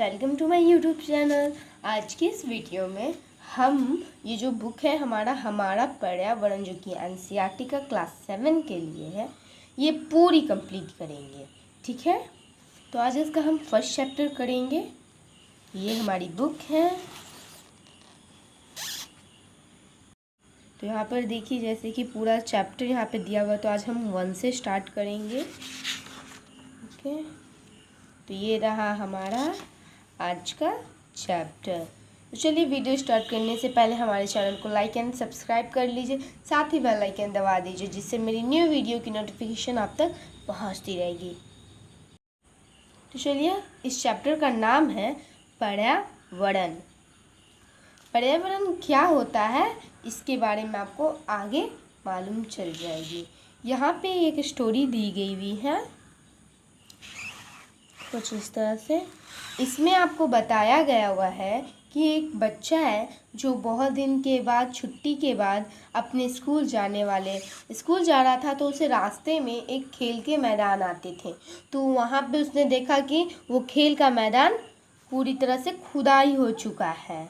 Welcome to my YouTube channel. आज की इस वीडियो में हम ये जो बुक है हमारा पर्यावरण जो कि एनसीईआरटी का क्लास 7 के लिए है, ये पूरी कंप्लीट करेंगे। ठीक है, तो आज इसका हम फर्स्ट चैप्टर करेंगे। ये हमारी बुक है। तो यहाँ पर देखिए जैसे कि पूरा चैप्टर यहाँ पे दिया हुआ, तो आज हम 1 से स्टार्ट करेंगे। ओके, तो ये रहा हमारा आज का चैप्टर। तो चलिए वीडियो स्टार्ट करने से पहले हमारे चैनल को लाइक एंड सब्सक्राइब कर लीजिए, साथ ही बेल आइकन दबा दीजिए, जिससे मेरी न्यू वीडियो की नोटिफिकेशन आप तक पहुंचती रहेगी। तो चलिए, इस चैप्टर का नाम है पर्यावरण। पर्यावरण क्या होता है इसके बारे में आपको आगे मालूम चल जाएगी। यहाँ पे एक स्टोरी दी गई हुई है कुछ इस तरह से। इसमें आपको बताया गया हुआ है कि एक बच्चा है जो बहुत दिन के बाद, छुट्टी के बाद अपने स्कूल जा रहा था। तो उसे रास्ते में एक खेल के मैदान आते थे। तो वहाँ पे उसने देखा कि वो खेल का मैदान पूरी तरह से खुदाई हो चुका है।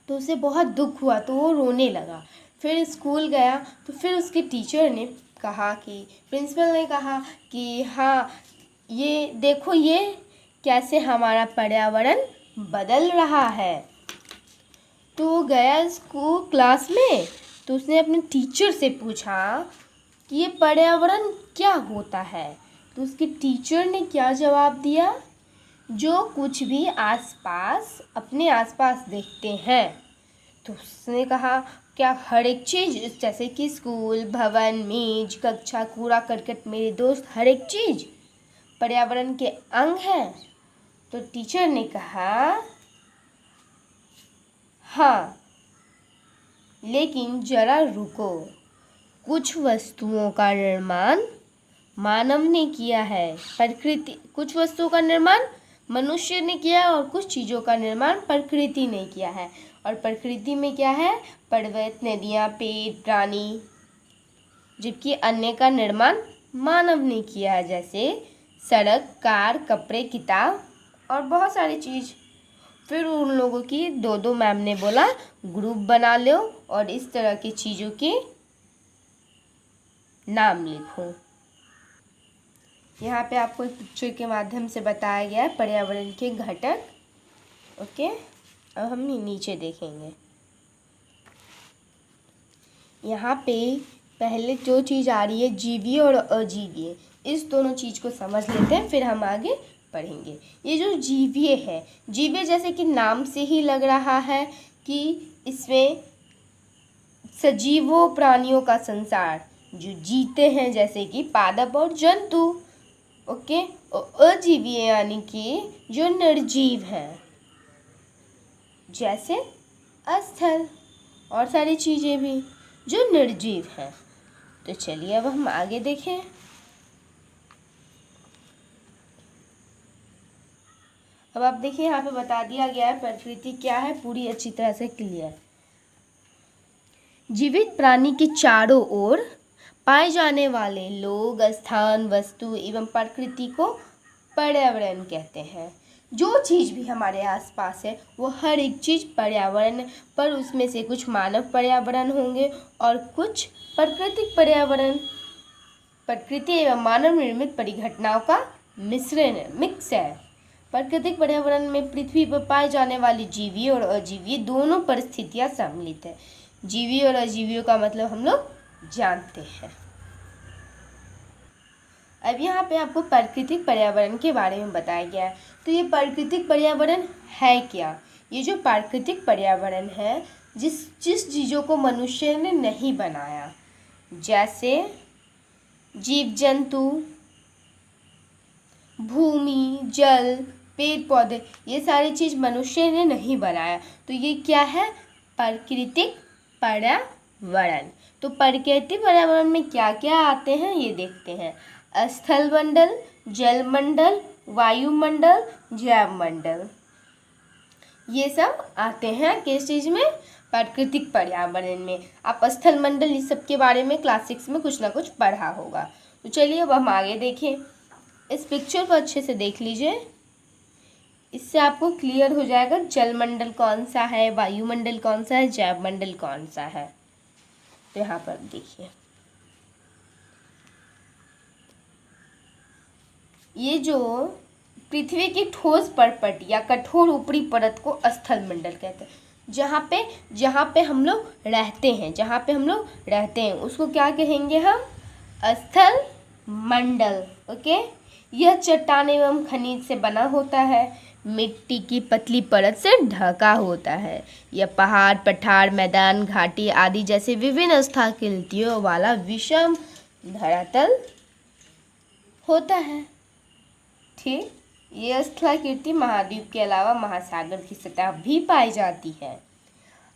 तो उसे बहुत दुख हुआ, तो वो रोने लगा। फिर स्कूल गया, तो फिर उसके टीचर ने कहा कि प्रिंसिपल ने कहा कि हाँ, ये देखो ये कैसे हमारा पर्यावरण बदल रहा है। तो वो गया स्कूल क्लास में, तो उसने अपने टीचर से पूछा कि ये पर्यावरण क्या होता है। तो उसके टीचर ने क्या जवाब दिया, जो कुछ भी अपने आसपास देखते हैं। तो उसने कहा क्या हर एक चीज़, जैसे कि स्कूल, भवन, मेज, कक्षा, कूड़ा करकट, मेरे दोस्त, हर एक चीज़ पर्यावरण के अंग है। तो टीचर ने कहा हाँ, लेकिन जरा रुको, कुछ वस्तुओं का निर्माण मानव ने किया है। कुछ वस्तुओं का निर्माण मनुष्य ने किया और कुछ चीज़ों का निर्माण प्रकृति ने किया है। और प्रकृति में क्या है, पर्वत, नदियाँ, पेड़, प्राणी, जबकि अन्य का निर्माण मानव ने किया है, जैसे सड़क, कार, कपड़े, किताब और बहुत सारी चीज़। फिर उन लोगों की दो मैम ने बोला ग्रुप बना लो और इस तरह की चीज़ों के नाम लिखो। यहाँ पे आपको एक पिक्चर के माध्यम से बताया गया है पर्यावरण के घटक। ओके, अब हम नीचे देखेंगे। यहाँ पे पहले जो चीज़ आ रही है जीवीय और अजीवीय, इस दोनों चीज़ को समझ लेते हैं, फिर हम आगे पढ़ेंगे। ये जो जीवीय है, जीवीय जैसे कि नाम से ही लग रहा है कि इसमें सजीवों प्राणियों का संसार जो जीते हैं, जैसे कि पादप और जंतु। ओके, और अजीवीय यानी कि जो निर्जीव हैं, जैसे स्थल और सारी चीज़ें भी जो निर्जीव हैं। तो चलिए अब हम आगे देखें। अब आप देखिए, यहाँ पे बता दिया गया है प्रकृति क्या है, पूरी अच्छी तरह से क्लियर। जीवित प्राणी के चारों ओर पाए जाने वाले लोग, स्थान, वस्तु एवं प्रकृति को पर्यावरण कहते हैं। जो चीज़ भी हमारे आसपास है वो हर एक चीज़ पर्यावरण, पर उसमें से कुछ मानव पर्यावरण होंगे और कुछ प्राकृतिक पर्यावरण। प्रकृति एवं मानव निर्मित परिघटनाओं का मिक्स है। प्राकृतिक पर्यावरण में पृथ्वी पर पाए जाने वाली जीवीय और अजीवीय दोनों परिस्थितियां सम्मिलित है। जीवीय और अजीवीय का मतलब हम लोग जानते हैं। अब यहाँ पे आपको प्राकृतिक पर्यावरण के बारे में बताया गया है। तो ये प्राकृतिक पर्यावरण है क्या? ये जो प्राकृतिक पर्यावरण है, जिस चीज़ों को मनुष्य ने नहीं बनाया, जैसे जीव जंतु, भूमि, जल, पेड़ पौधे, ये सारी चीज़ मनुष्य ने नहीं बनाया। तो ये क्या है, प्राकृतिक पर्यावरण। तो प्राकृतिक पर्यावरण में क्या क्या आते हैं ये देखते हैं। स्थल मंडल, जल मंडल, वायुमंडल, जैव मंडल, ये सब आते हैं किस चीज़ में, प्राकृतिक पर्यावरण में। आप स्थल मंडल इस सब के बारे में क्लास 6 में कुछ ना कुछ पढ़ा होगा। तो चलिए अब हम आगे देखें। इस पिक्चर को अच्छे से देख लीजिए, इससे आपको क्लियर हो जाएगा जलमंडल कौन सा है, वायुमंडल कौन सा है, जैवमंडल कौन सा है। तो यहाँ पर देखिए, ये जो पृथ्वी की ठोस परपट या कठोर ऊपरी परत को स्थल मंडल कहते हैं। जहाँ पे हम लोग रहते हैं उसको क्या कहेंगे हम, स्थल मंडल। ओके, यह चट्टान एवं खनिज से बना होता है, मिट्टी की पतली परत से ढका होता है। यह पहाड़, पठार, मैदान, घाटी आदि जैसे विभिन्न स्थाकृतियों वाला विषम धरातल होता है। ठीक, ये स्थलाकृति महाद्वीप के अलावा महासागर की सतह भी पाई जाती है।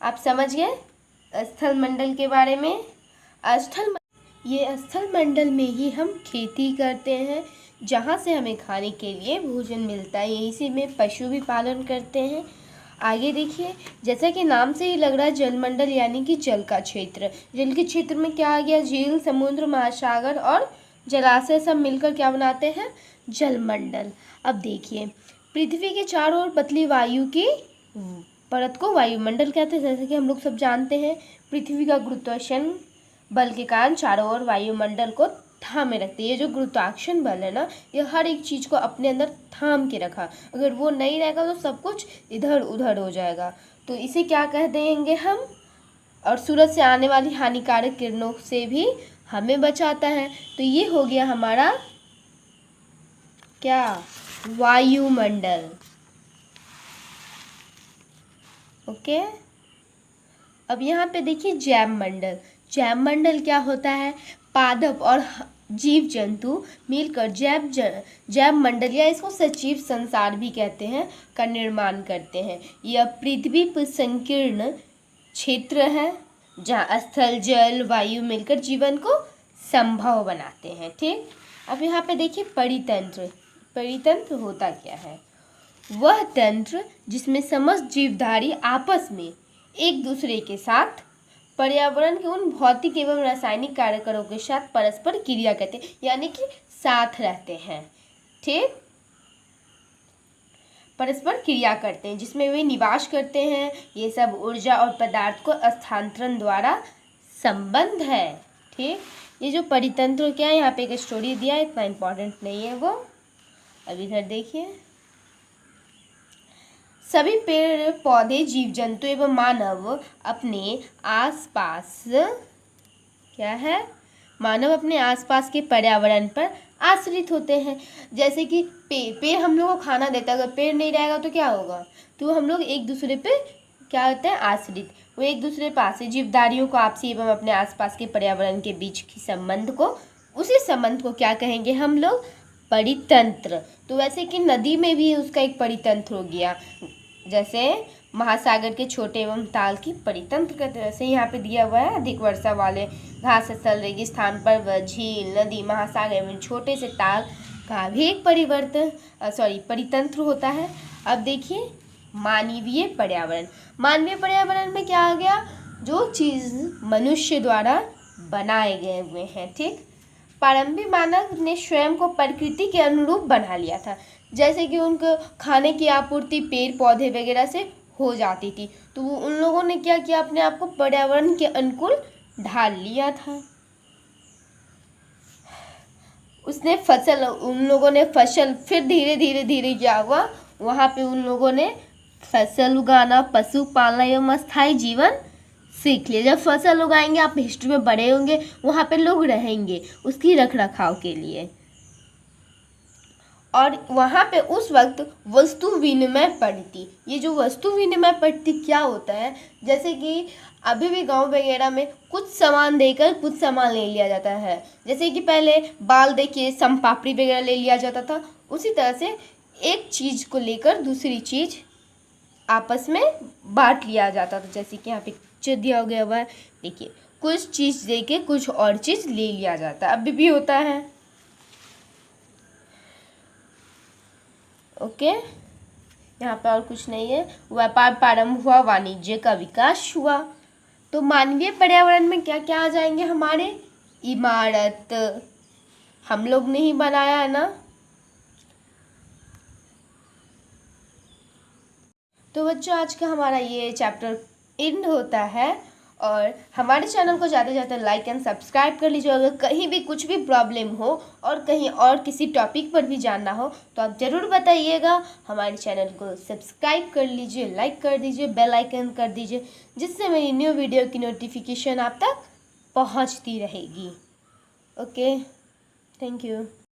आप समझ गए स्थल मंडल के बारे में। ये स्थल मंडल में ही हम खेती करते हैं, जहाँ से हमें खाने के लिए भोजन मिलता है। यहीं से में पशु भी पालन करते हैं। आगे देखिए, जैसा कि नाम से ही लग रहा है जलमंडल यानी कि जल का क्षेत्र। जल के क्षेत्र में क्या आ गया, झील, समुद्र, महासागर और जलाशय सब मिलकर क्या बनाते हैं, जलमंडल। अब देखिए, पृथ्वी के चारों ओर पतली वायु की परत को वायुमंडल कहते हैं। जैसे कि हम लोग सब जानते हैं, पृथ्वी का गुरुत्वाकर्षण बल के कारण चारों ओर वायुमंडल को थामे रखते हैं। ये जो गुरुत्वाकर्षण बल है ना, ये हर एक चीज़ को अपने अंदर थाम के रखा। अगर वो नहीं रहेगा तो सब कुछ इधर उधर हो जाएगा। तो इसे क्या कह देंगे हम, और सूरज से आने वाली हानिकारक किरणों से भी हमें बचाता है। तो ये हो गया हमारा क्या, वायुमंडल। ओके, अब यहाँ पे देखिए जैवमंडल। जैवमंडल क्या होता है, पादप और जीव जंतु मिलकर जैव मंडल या इसको सजीव संसार भी कहते हैं का निर्माण करते हैं। यह पृथ्वी पर संकीर्ण क्षेत्र है जहाँ स्थल, जल, वायु मिलकर जीवन को संभव बनाते हैं। ठीक, अब यहाँ पे देखिए परितंत्र। परितंत्र होता क्या है, वह तंत्र जिसमें समस्त जीवधारी आपस में एक दूसरे के साथ पर्यावरण के उन भौतिक एवं रासायनिक कारकों के साथ परस्पर क्रिया करते हैं, यानी कि साथ रहते हैं। ठीक, परस्पर क्रिया करते हैं, जिसमें वे निवास करते हैं। ये सब ऊर्जा और पदार्थ को स्थानांतरण द्वारा संबंध है। ठीक, ये जो परितंत्र क्या है, यहाँ पे एक स्टोरी दिया है, इतना इम्पोर्टेंट नहीं है वो। अब इधर देखिए, सभी पेड़ पौधे, जीव जंतु एवं मानव अपने आसपास क्या है, मानव अपने आसपास के पर्यावरण पर आश्रित होते हैं। जैसे कि पेड़ हम लोग को खाना देता है, अगर पेड़ नहीं रहेगा तो क्या होगा, तो हम लोग एक दूसरे पे क्या होते हैं, आश्रित। वो एक दूसरे पास से जीवधारियों को आपसी एवं अपने आसपास के पर्यावरण के बीच की संबंध को, उसी संबंध को क्या कहेंगे हम लोग, परितंत्र। तो वैसे कि नदी में भी उसका एक परितंत्र हो गया, जैसे महासागर के छोटे एवं ताल की परितंत्र कहते हैं। जैसे यहाँ पे दिया हुआ है, अधिक वर्षा वाले घास स्थल, रेगिस्तान पर वह झील, नदी, महासागर एवं छोटे से ताल का भी एक परितंत्र होता है। अब देखिए मानवीय पर्यावरण। मानवीय पर्यावरण में क्या आ गया, जो चीज़ मनुष्य द्वारा बनाए गए हुए हैं। ठीक, प्रारंभिक मानव ने स्वयं को प्रकृति के अनुरूप बना लिया था। जैसे कि उनको खाने की आपूर्ति पेड़ पौधे वगैरह से हो जाती थी, तो वो उन लोगों ने क्या किया, अपने आप को पर्यावरण के अनुकूल ढाल लिया था। उन लोगों ने फसल, फिर धीरे धीरे क्या हुआ, वहाँ पे उन लोगों ने फसल उगाना, पशु पालना एवं अस्थायी जीवन सीख लिया। जब फसल उगाएंगे, आप हिस्ट्री में बड़े होंगे, वहाँ पे लोग रहेंगे उसकी रख रखाव के लिए, और वहाँ पे उस वक्त वस्तु विनिमय पड़ती। ये जो वस्तु विनिमय पड़ती क्या होता है, जैसे कि अभी भी गांव वगैरह में कुछ सामान देकर कुछ सामान ले लिया जाता है। जैसे कि पहले बाल देके संपापड़ी वगैरह ले लिया जाता था, उसी तरह से एक चीज़ को लेकर दूसरी चीज़ आपस में बांट लिया जाता था। जैसे कि यहाँ पे पिक्चर दिया गया हुआ है, देखिए, कुछ चीज़ देके कुछ और चीज़ ले लिया जाता है, अभी भी होता है। ओके, यहाँ पर और कुछ नहीं है। व्यापार प्रारंभ हुआ, वाणिज्य का विकास हुआ। तो मानवीय पर्यावरण में क्या क्या आ जाएंगे हमारे, इमारत हम लोग ने ही बनाया है ना, तो बच्चों आज का हमारा ये चैप्टर एंड होता है और हमारे चैनल को ज़्यादा से ज़्यादा लाइक एंड सब्सक्राइब कर लीजिए। अगर कहीं भी कुछ भी प्रॉब्लम हो और कहीं और किसी टॉपिक पर भी जानना हो तो आप ज़रूर बताइएगा। हमारे चैनल को सब्सक्राइब कर लीजिए, लाइक कर दीजिए, बेल आइकन कर दीजिए, जिससे मेरी न्यू वीडियो की नोटिफिकेशन आप तक पहुंचती रहेगी। Okay, thank you.